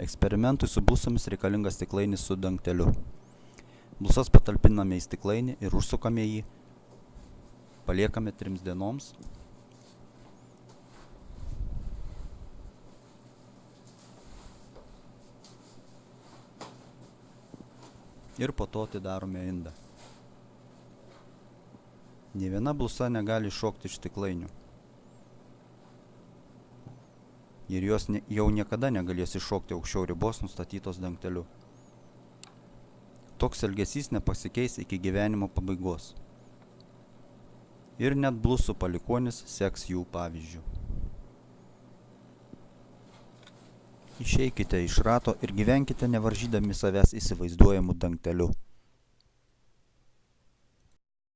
Eksperimentui su blusomis reikalingas stiklainis su dangteliu. Blusas patalpiname į stiklainį ir užsukame jį, paliekame 3 dienoms. Ir po to atidarome indą. Nė viena blusa negali iššokti iš stiklainių. Ir jos jau niekada negalės iššokti aukščiau ribos nustatytos dangteliu. Toks elgesys nepasikeis iki gyvenimo pabaigos. Ir net blusų palikuonis seks jų pavyzdžiu. Išeikite iš rato ir gyvenkite nevaržydami savęs įsivaizduojamu dangteliu.